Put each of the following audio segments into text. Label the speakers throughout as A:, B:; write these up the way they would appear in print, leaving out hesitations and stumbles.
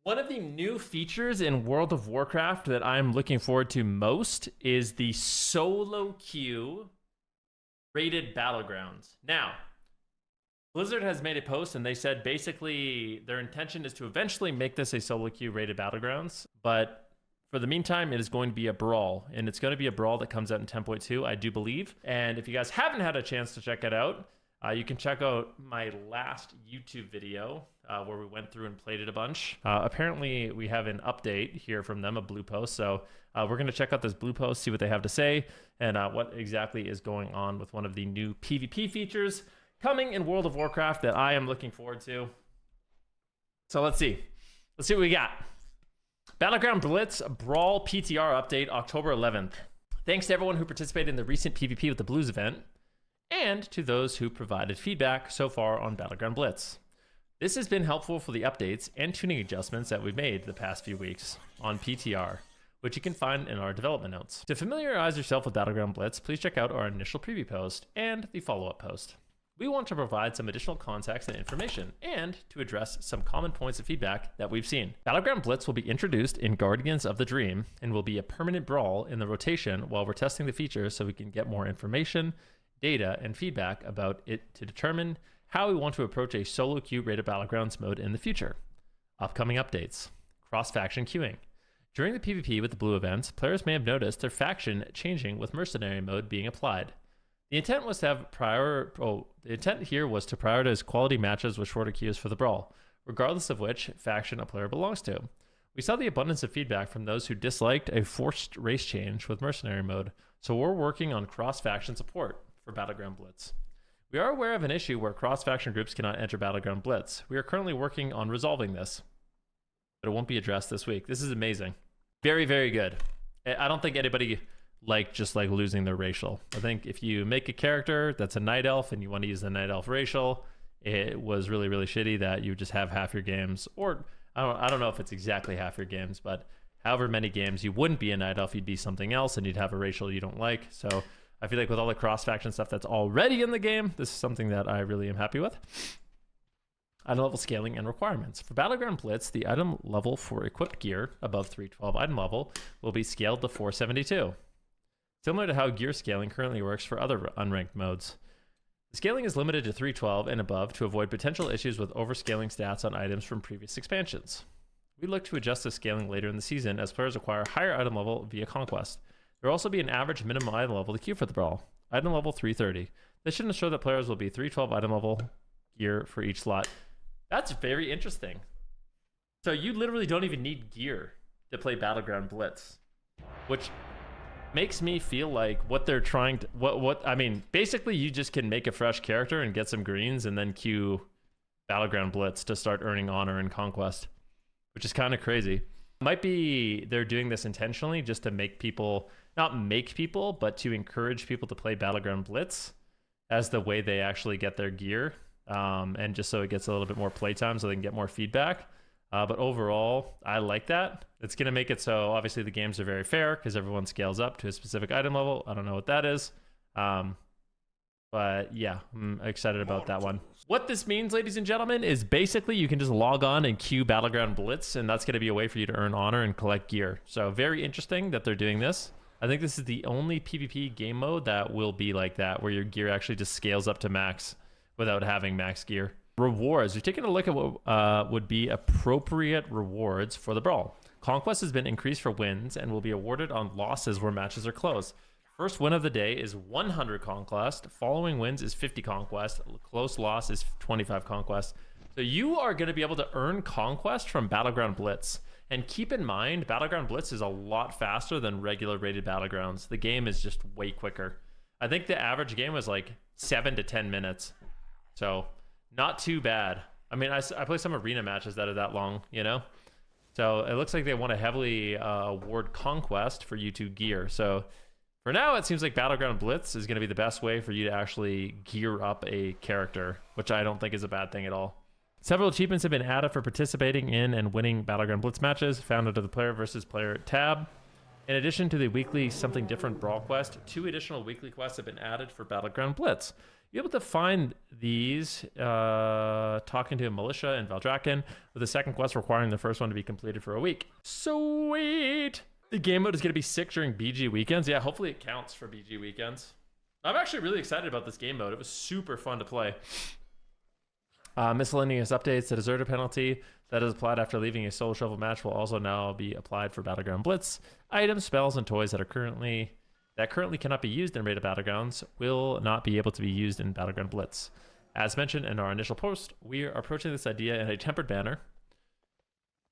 A: One of the new features in World of Warcraft that I'm looking forward to most is the solo queue rated battlegrounds. Now, Blizzard has made a post and they said basically their intention is to eventually make this a solo queue rated battlegrounds, but for the meantime, it is going to be a brawl, and it's going to be a brawl that comes out in 10.2, I do believe. And if you guys haven't had a chance to check it out, you can check out my last YouTube video where we went through and played it a bunch. Apparently, we have an update here from them, a blue post. So we're going to check out this blue post, see what they have to say, and what exactly is going on with one of the new PvP features coming in World of Warcraft that I am looking forward to. So let's see. Let's see what we got. Battleground Blitz Brawl PTR update, October 11th. Thanks to everyone who participated in the recent PvP with the Blues event, and to those who provided feedback so far on Battleground Blitz. This has been helpful for the updates and tuning adjustments that we've made the past few weeks on PTR, which you can find in our development notes. To familiarize yourself with Battleground Blitz, please check out our initial preview post and the follow-up post. We want to provide some additional context and information, and to address some common points of feedback that we've seen. Battleground Blitz will be introduced in Guardians of the Dream, and will be a permanent brawl in the rotation while we're testing the feature so we can get more information, data, and feedback about it to determine how we want to approach a solo queue rated battlegrounds mode in the future. Upcoming updates. Cross-faction queuing. During the PvP with the blue events, players may have noticed their faction changing with mercenary mode being applied. The intent was to have the intent here was to prioritize quality matches with shorter queues for the brawl, regardless of which faction a player belongs to. We saw the abundance of feedback from those who disliked a forced race change with mercenary mode, so we're working on cross-faction support for Battleground Blitz. We are aware of an issue where cross-faction groups cannot enter Battleground Blitz. We are currently working on resolving this, but it won't be addressed this week. This is amazing. Very, very good. I don't think anybody just losing their racial. I think if you make a character that's a night elf and you want to use the night elf racial, it was really, really shitty that you just have half your games, or I don't know if it's exactly half your games, but however many games you wouldn't be a night elf, you'd be something else and you'd have a racial you don't like. So I feel like with all the cross-faction stuff that's already in the game, this is something that I really am happy with. Item level scaling and requirements. For Battleground Blitz, the item level for equipped gear above 312 item level will be scaled to 472. Similar to how gear scaling currently works for other unranked modes. The scaling is limited to 312 and above to avoid potential issues with overscaling stats on items from previous expansions. We look to adjust the scaling later in the season as players acquire higher item level via conquest. There will also be an average minimum item level to queue for the brawl. Item level 330. This should ensure that players will be 312 item level gear for each slot. That's very interesting. So you literally don't even need gear to play Battleground Blitz, which makes me feel like what they're trying to I mean, basically you just can make a fresh character and get some greens and then queue Battleground Blitz to start earning honor and conquest, which is kind of crazy. Might be they're doing this intentionally just to make people, not make people, but to encourage people to play Battleground Blitz as the way they actually get their gear, and just so it gets a little bit more playtime so they can get more feedback. But overall, I like that. It's going to make it so obviously the games are very fair because everyone scales up to a specific item level. I don't know what that is. But yeah, I'm excited about that one. What this means, ladies and gentlemen, is basically you can just log on and queue Battleground Blitz, and that's going to be a way for you to earn honor and collect gear. So very interesting that they're doing this. I think this is the only PvP game mode that will be like that, where your gear actually just scales up to max without having max gear. Rewards. We've taken a look at what would be appropriate rewards for the brawl. Conquest has been increased for wins and will be awarded on losses where matches are close. First win of the day is 100 conquest. Following wins is 50 conquest. Close loss is 25 conquest. So you are going to be able to earn conquest from Battleground Blitz. And keep in mind, Battleground Blitz is a lot faster than regular rated Battlegrounds. The game is just way quicker. I think the average game was like 7 to 10 minutes. So not too bad. I mean, I play some arena matches that are that long, you know? So it looks like they want to heavily award conquest for you to gear. So for now, it seems like Battleground Blitz is going to be the best way for you to actually gear up a character, which I don't think is a bad thing at all. Several achievements have been added for participating in and winning Battleground Blitz matches, found under the Player versus Player tab. In addition to the weekly Something Different Brawl quest, 2 additional weekly quests have been added for Battleground Blitz. You're able to find these talking to a militia in Valdrakken, with the second quest requiring the first one to be completed for a week. Sweet! The game mode is going to be sick during BG weekends. Yeah, hopefully it counts for BG weekends. I'm actually really excited about this game mode. It was super fun to play. Miscellaneous updates. The deserter penalty that is applied after leaving a solo shuffle match will also now be applied for Battleground Blitz. Items, spells, and toys that currently cannot be used in rated battlegrounds will not be able to be used in Battleground Blitz. As mentioned in our initial post, we are approaching this idea in a tempered manner.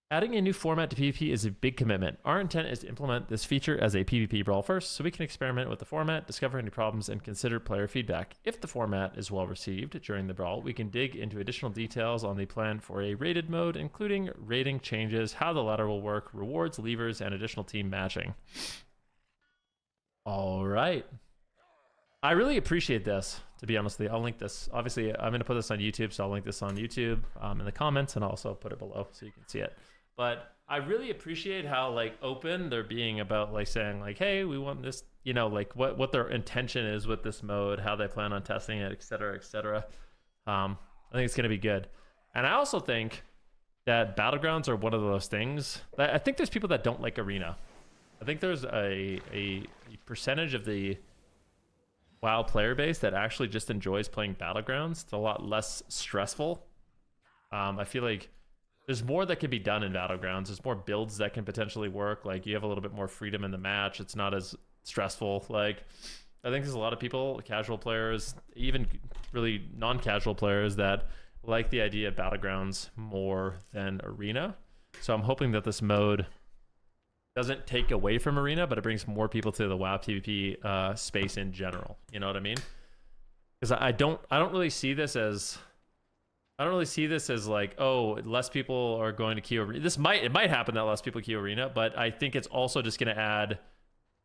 A: Adding a new format to PvP is a big commitment. Our intent is to implement this feature as a PvP brawl first, so we can experiment with the format, discover any problems, and consider player feedback. If the format is well received during the brawl, we can dig into additional details on the plan for a rated mode, including rating changes, how the ladder will work, rewards, levers, and additional team matching. All right. I really appreciate this, to be honest with you. I'll link this. Obviously, I'm going to put this on YouTube, so I'll link this on YouTube in the comments, and I'll also put it below so you can see it. But I really appreciate how like open they're being about like saying like, hey, we want this, you know, like what their intention is with this mode, how they plan on testing it, et cetera, et cetera. I think it's going to be good. And I also think that Battlegrounds are one of those things that I think there's people that don't like Arena. I think there's a percentage of the WoW player base that actually just enjoys playing Battlegrounds. It's a lot less stressful. I feel like there's more that can be done in Battlegrounds. There's more builds that can potentially work. Like you have a little bit more freedom in the match. It's not as stressful. Like I think there's a lot of people, casual players, even really non-casual players that like the idea of Battlegrounds more than Arena. So I'm hoping that this mode doesn't take away from Arena, but it brings more people to the WoW PvP space in general. You know what I mean? Because I don't really see this as like, oh, less people are going to queue Arena. It might happen that less people queue Arena, but I think it's also just going to add.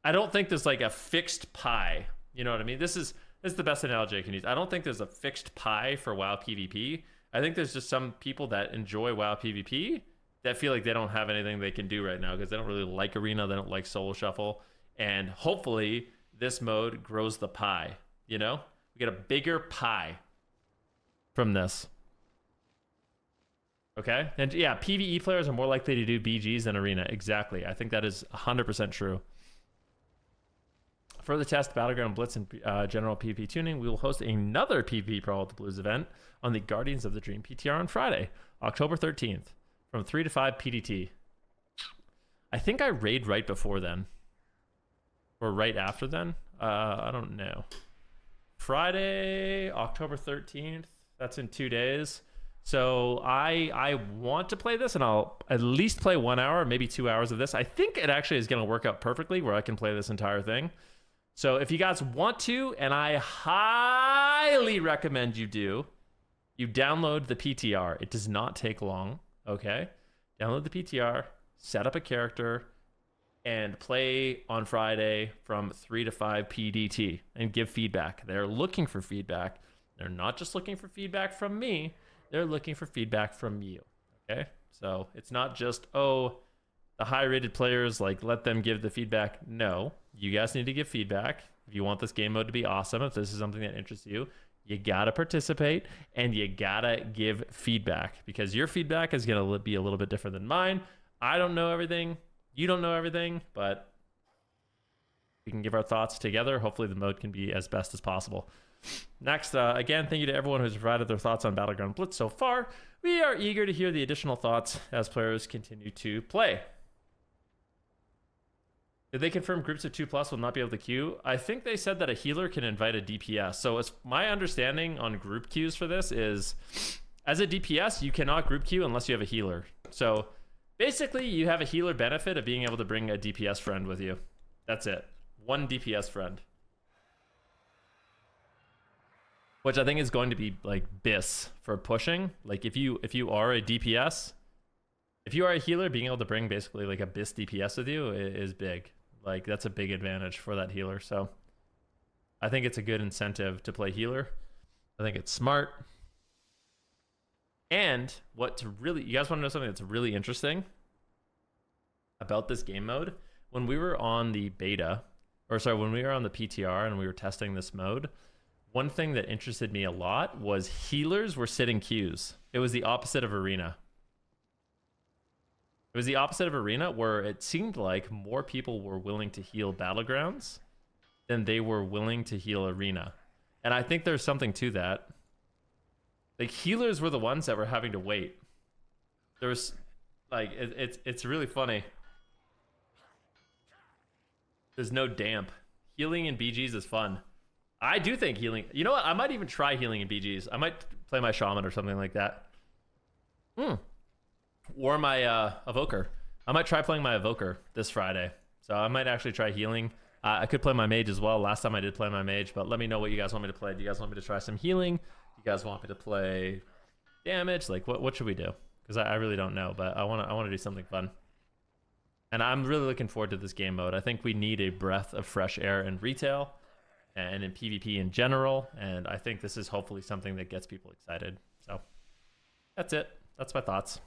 A: I don't think there's like a fixed pie. You know what I mean? This is the best analogy I can use. I don't think there's a fixed pie for WoW PvP. I think there's just some people that enjoy WoW PvP that feel like they don't have anything they can do right now because they don't really like Arena, they don't like solo shuffle, and hopefully this mode grows the pie. You know, we get a bigger pie from this. Okay, and yeah, PvE players are more likely to do BGs than Arena. Exactly, I think that is 100% true. For the test, Battleground Blitz, and general PvP tuning, we will host another PvP Brawl with the Blues event on the Guardians of the Dream PTR on Friday, October 13th, from 3 to 5 PDT. I think I raid right before then, or right after then. I don't know. Friday, October 13th. That's in 2 days. So I want to play this, and I'll at least play 1 hour, maybe 2 hours of this. I think it actually is going to work out perfectly where I can play this entire thing. So if you guys want to, and I highly recommend you do, you download the PTR. It does not take long, okay? Download the PTR, set up a character, and play on Friday from 3 to 5 PDT and give feedback. They're looking for feedback. They're not just looking for feedback from me. They're looking for feedback from you, okay? So it's not just, oh, the high-rated players, like, let them give the feedback. No, you guys need to give feedback. If you want this game mode to be awesome, if this is something that interests you, you got to participate, and you got to give feedback, because your feedback is going to be a little bit different than mine. I don't know everything. You don't know everything, but we can give our thoughts together. Hopefully the mode can be as best as possible. Next, again, thank you to everyone who's provided their thoughts on Battleground Blitz so far. We are eager to hear the additional thoughts as players continue to play. Did they confirm groups of 2+ will not be able to queue? I think they said that a healer can invite a DPS. So it's my understanding on group queues for this is, as a DPS, you cannot group queue unless you have a healer. So basically, you have a healer benefit of being able to bring a DPS friend with you. That's it. One DPS friend. Which I think is going to be like BIS for pushing. Like if you are a DPS, if you are a healer, being able to bring basically like a BIS DPS with you is big. Like that's a big advantage for that healer. So I think it's a good incentive to play healer. I think it's smart. And what's really, you guys want to know something that's really interesting about this game mode? When we were on the beta, or sorry, when we were on the PTR and we were testing this mode, one thing that interested me a lot was healers were sitting queues. It was the opposite of arena. It was the opposite of arena, where it seemed like more people were willing to heal battlegrounds than they were willing to heal arena. And I think there's something to that. Like, healers were the ones that were having to wait. There was, like, it's really funny. There's no damp. Healing in BGs is fun. I do think healing... You know what? I might even try healing in BGs. I might play my shaman or something like that. Or my evoker. I might try playing my evoker this Friday. So I might actually try healing. I could play my mage as well. Last time I did play my mage, but let me know what you guys want me to play. Do you guys want me to try some healing? Do you guys want me to play damage? Like, what should we do? Because I really don't know, but I want to do something fun. And I'm really looking forward to this game mode. I think we need a breath of fresh air in retail and in PvP in general. And I think this is hopefully something that gets people excited. So that's it. That's my thoughts.